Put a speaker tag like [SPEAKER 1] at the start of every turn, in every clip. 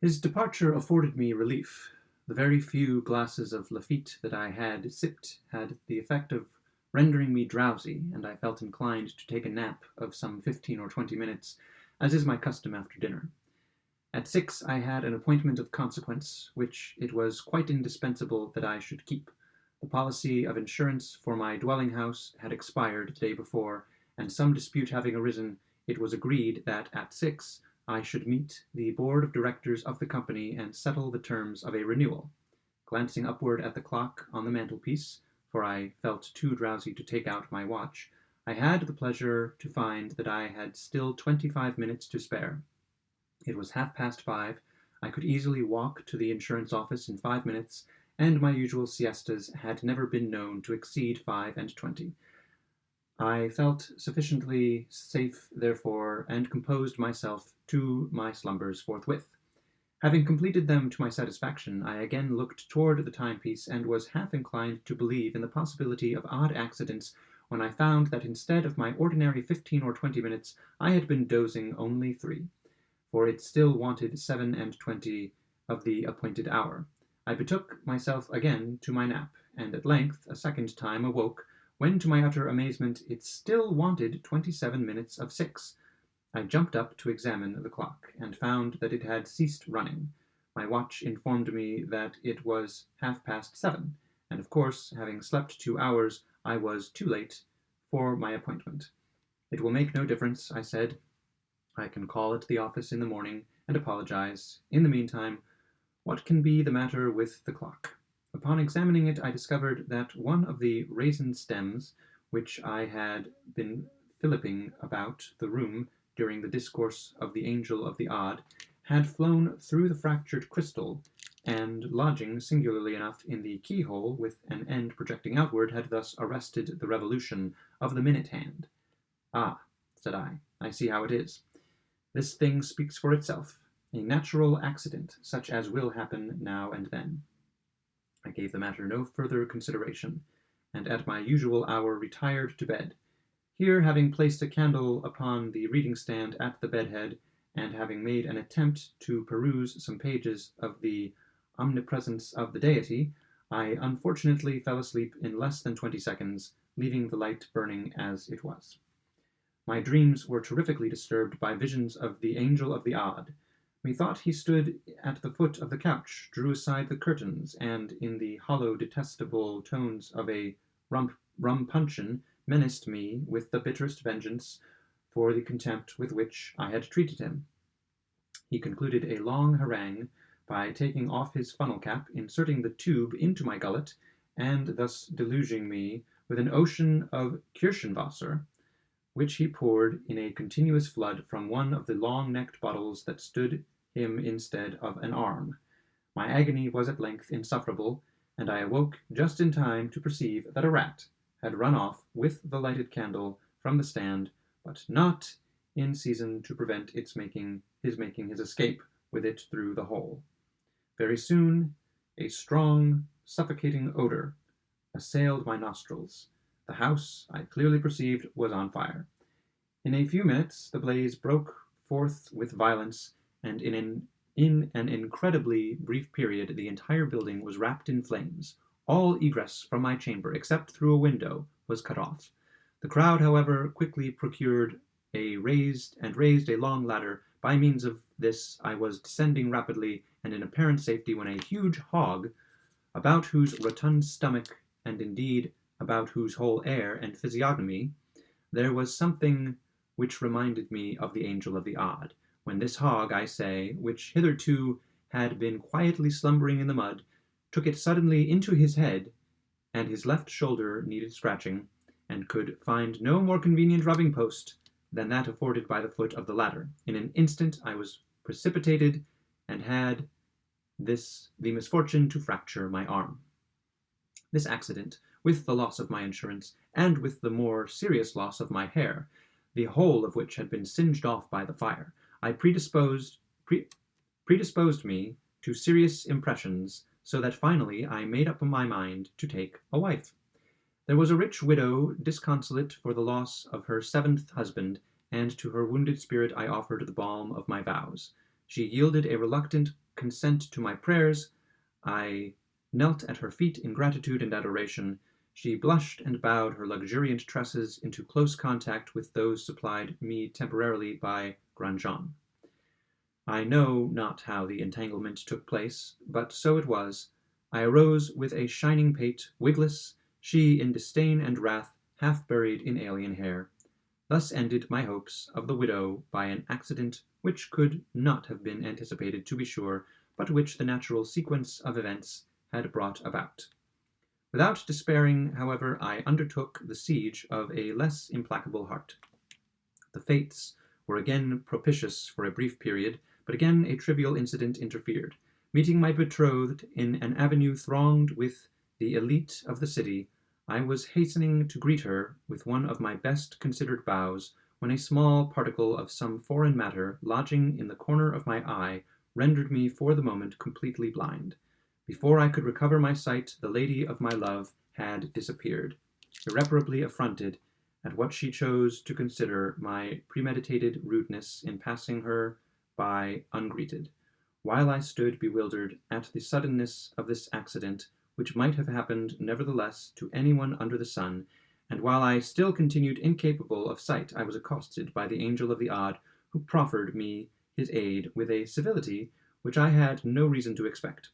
[SPEAKER 1] His departure afforded me relief. The very few glasses of Lafitte that I had sipped had the effect of rendering me drowsy, and I felt inclined to take a nap of some 15 or 20 minutes, as is my custom after dinner. At 6 I had an appointment of consequence, which it was quite indispensable that I should keep. The policy of insurance for my dwelling-house had expired the day before, and some dispute having arisen, it was agreed that at 6 I should meet the board of directors of the company and settle the terms of a renewal. Glancing upward at the clock on the mantelpiece, for I felt too drowsy to take out my watch, I had the pleasure to find that I had still 25 minutes to spare. It was 5:30. I could easily walk to the insurance office in 5 minutes, and my usual siestas had never been known to exceed 5 and 20. I felt sufficiently safe, therefore, and composed myself to my slumbers forthwith. Having completed them to my satisfaction, I again looked toward the timepiece, and was half inclined to believe in the possibility of odd accidents, when I found that instead of my ordinary 15 or 20 minutes, I had been dozing only 3. For it still wanted 7 and 20 of the appointed hour. I betook myself again to my nap, and at length a second time awoke, when to my utter amazement it still wanted 27 minutes of 6. I jumped up to examine the clock, and found that it had ceased running. My watch informed me that it was 7:30, and of course, having slept 2 hours, I was too late for my appointment. It will make no difference, I said. I can call at the office in the morning and apologize. In the meantime, what can be the matter with the clock? Upon examining it, I discovered that one of the raisin stems, which I had been filliping about the room during the discourse of the Angel of the Odd, had flown through the fractured crystal, and lodging singularly enough in the keyhole, with an end projecting outward, had thus arrested the revolution of the minute hand. Ah, said I see how it is. This thing speaks for itself, a natural accident, such as will happen now and then. I gave the matter no further consideration, and at my usual hour retired to bed. Here, having placed a candle upon the reading-stand at the bedhead, and having made an attempt to peruse some pages of the Omnipresence of the Deity, I unfortunately fell asleep in less than 20 seconds, leaving the light burning as it was. My dreams were terrifically disturbed by visions of the Angel of the Odd. Methought he stood at the foot of the couch, drew aside the curtains, and, in the hollow, detestable tones of a rumpuncheon, menaced me with the bitterest vengeance for the contempt with which I had treated him. He concluded a long harangue by taking off his funnel cap, inserting the tube into my gullet, and thus deluging me with an ocean of Kirschenwasser, which he poured in a continuous flood from one of the long-necked bottles that stood him instead of an arm. My agony was at length insufferable, and I awoke just in time to perceive that a rat had run off with the lighted candle from the stand, but not in season to prevent his making his escape with it through the hole. Very soon a strong, suffocating odor assailed my nostrils. The house, I clearly perceived, was on fire. In a few minutes the blaze broke forth with violence, and in an incredibly brief period the entire building was wrapped in flames. All egress from my chamber, except through a window, was cut off. The crowd, however, quickly procured raised a long ladder. By means of this I was descending rapidly and in apparent safety, when a huge hog, about whose rotund stomach, and indeed about whose whole air and physiognomy, there was something which reminded me of the Angel of the Odd, when this hog, I say, which hitherto had been quietly slumbering in the mud, took it suddenly into his head, and his left shoulder needed scratching, and could find no more convenient rubbing post than that afforded by the foot of the ladder. In an instant I was precipitated, and had the misfortune to fracture my arm. This accident, with the loss of my insurance, and with the more serious loss of my hair, the whole of which had been singed off by the fire, predisposed me to serious impressions, so that finally I made up my mind to take a wife. There was a rich widow disconsolate for the loss of her 7th husband, and to her wounded spirit I offered the balm of my vows. She yielded a reluctant consent to my prayers. I knelt at her feet in gratitude and adoration. She blushed and bowed her luxuriant tresses into close contact with those supplied me temporarily by Grandjean. I know not how the entanglement took place, but so it was. I arose with a shining pate, wigless, she in disdain and wrath, half buried in alien hair. Thus ended my hopes of the widow by an accident which could not have been anticipated, to be sure, but which the natural sequence of events had brought about. Without despairing, however, I undertook the siege of a less implacable heart. The fates were again propitious for a brief period, but again a trivial incident interfered. Meeting my betrothed in an avenue thronged with the elite of the city, I was hastening to greet her with one of my best considered bows, when a small particle of some foreign matter lodging in the corner of my eye rendered me for the moment completely blind. Before I could recover my sight, the lady of my love had disappeared, irreparably affronted at what she chose to consider my premeditated rudeness in passing her by ungreeted. While I stood bewildered at the suddenness of this accident, which might have happened nevertheless to anyone under the sun, and while I still continued incapable of sight, I was accosted by the angel of the odd, who proffered me his aid with a civility which I had no reason to expect.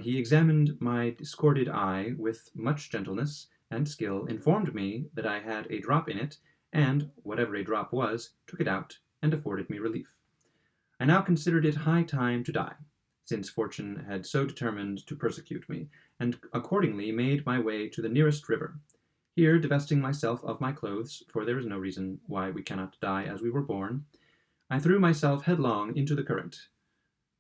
[SPEAKER 1] He examined my discorded eye with much gentleness and skill, informed me that I had a drop in it, and, whatever a drop was, took it out, and afforded me relief. I now considered it high time to die, since fortune had so determined to persecute me, and accordingly made my way to the nearest river. Here, divesting myself of my clothes, for there is no reason why we cannot die as we were born, I threw myself headlong into the current,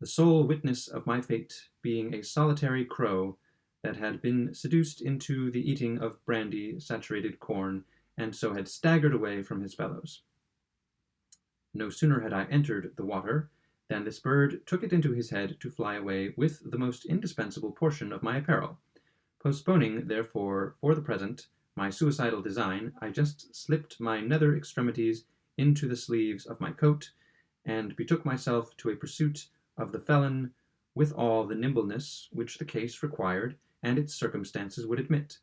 [SPEAKER 1] the sole witness of my fate being a solitary crow that had been seduced into the eating of brandy-saturated corn, and so had staggered away from his fellows. No sooner had I entered the water than this bird took it into his head to fly away with the most indispensable portion of my apparel. Postponing, therefore, for the present, my suicidal design, I just slipped my nether extremities into the sleeves of my coat, and betook myself to a pursuit of the felon with all the nimbleness which the case required and its circumstances would admit.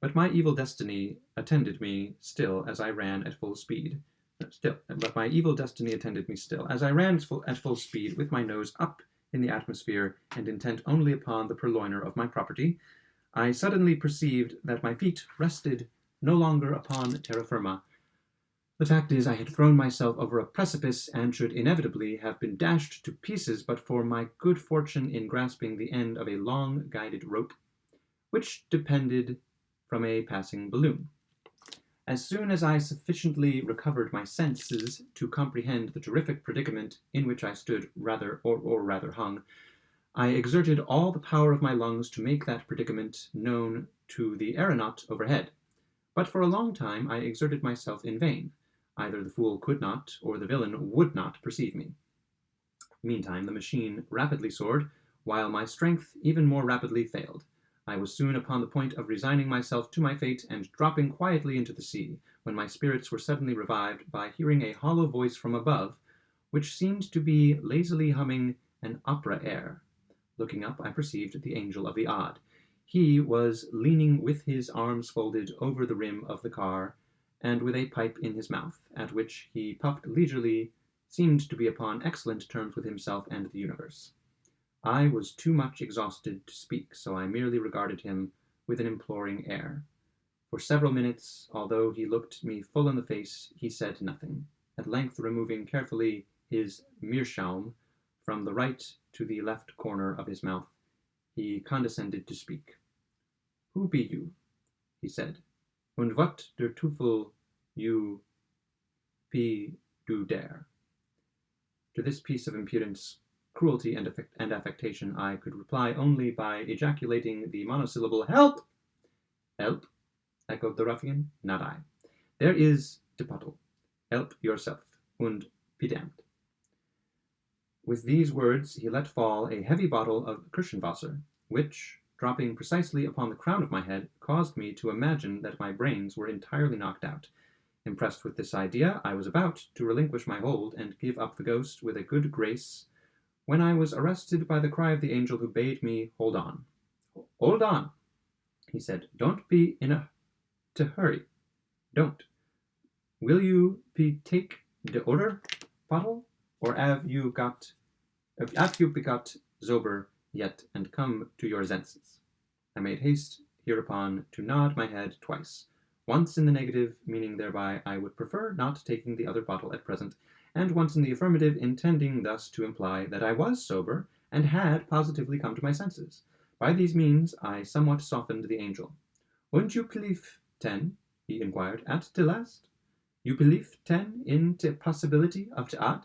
[SPEAKER 1] But my evil destiny attended me still as I ran at full speed. But my evil destiny attended me still, as I ran at full speed, with my nose up in the atmosphere, and intent only upon the purloiner of my property. I suddenly perceived that my feet rested no longer upon terra firma. The fact is, I had thrown myself over a precipice, and should inevitably have been dashed to pieces but for my good fortune in grasping the end of a long guided rope, which depended from a passing balloon. As soon as I sufficiently recovered my senses to comprehend the terrific predicament in which I stood, rather hung, I exerted all the power of my lungs to make that predicament known to the aeronaut overhead. But for a long time I exerted myself in vain. Either the fool could not, or the villain would not perceive me. Meantime the machine rapidly soared, while my strength even more rapidly failed. I was soon upon the point of resigning myself to my fate and dropping quietly into the sea, when my spirits were suddenly revived by hearing a hollow voice from above, which seemed to be lazily humming an opera air. Looking up, I perceived the angel of the odd. He was leaning with his arms folded over the rim of the car, and with a pipe in his mouth, at which he puffed leisurely, seemed to be upon excellent terms with himself and the universe. I was too much exhausted to speak, so I merely regarded him with an imploring air. For several minutes, although he looked me full in the face, he said nothing. At length, removing carefully his meerschaum from the right to the left corner of his mouth, he condescended to speak. "Who be you?" he said. "Und what der Teufel you be do dare?" To this piece of impudence, cruelty, and affectation, I could reply only by ejaculating the monosyllable "Help!" "Help?" echoed the ruffian. "Not I. There is de Pottel. Help yourself, und be damned." With these words he let fall a heavy bottle of Kirschenwasser, which, dropping precisely upon the crown of my head, caused me to imagine that my brains were entirely knocked out. Impressed with this idea, I was about to relinquish my hold and give up the ghost with a good grace, when I was arrested by the cry of the angel who bade me hold on. Hold on, he said. Don't be in a to hurry. Don't. Will you be take the other bottle, or have you begot sober yet and come to your senses? I made haste hereupon to nod my head twice, once in the negative, meaning thereby I would prefer not taking the other bottle at present, and once in the affirmative, intending thus to imply that I was sober and had positively come to my senses. By these means I somewhat softened the angel. Won't you believe, then, he inquired, at the last? You believe, then, in the possibility of the odd?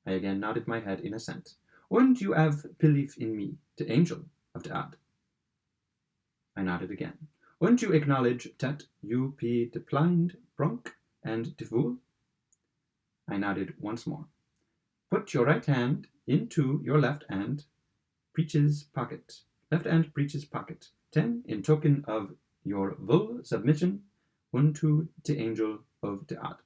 [SPEAKER 1] I again nodded my head in assent. Won't you have belief in me, the angel of the odd? I nodded again. Won't you acknowledge that you be the blind bronc and the fool? I nodded once more. Put your right hand into your left hand breeches pocket. Then, in token of your full submission unto the angel of the odd.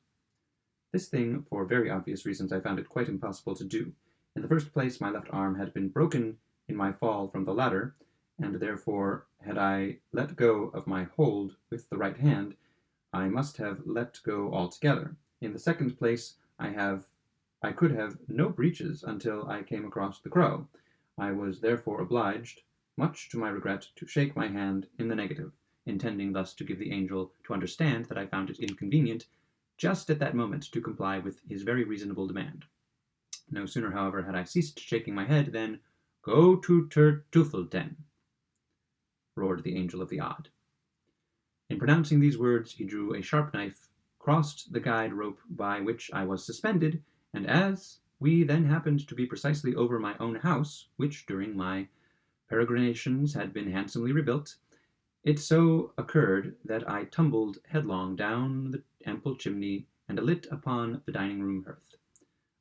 [SPEAKER 1] This thing, for very obvious reasons, I found it quite impossible to do. In the first place, my left arm had been broken in my fall from the ladder, and therefore, had I let go of my hold with the right hand, I must have let go altogether. In the second place, I could have no breeches until I came across the crow. I was therefore obliged, much to my regret, to shake my hand in the negative, intending thus to give the angel to understand that I found it inconvenient just at that moment to comply with his very reasonable demand. No sooner, however, had I ceased shaking my head than, "Go to ter Teufel, then," roared the angel of the odd. In pronouncing these words, he drew a sharp knife, crossed the guide rope by which I was suspended, and as we then happened to be precisely over my own house, which during my peregrinations had been handsomely rebuilt, it so occurred that I tumbled headlong down the ample chimney and alit upon the dining-room hearth.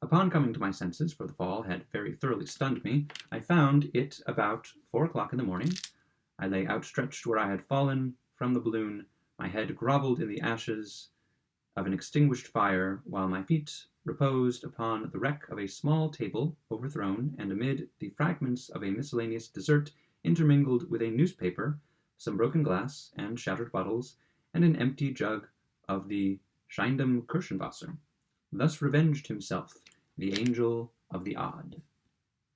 [SPEAKER 1] Upon coming to my senses, for the fall had very thoroughly stunned me, I found it about 4 o'clock in the morning. I lay outstretched where I had fallen from the balloon, my head grovelled in the ashes of an extinguished fire, while my feet reposed upon the wreck of a small table overthrown, and amid the fragments of a miscellaneous dessert intermingled with a newspaper, some broken glass and shattered bottles, and an empty jug of the Scheindem Kirschenwasser. Thus revenged himself the angel of the odd.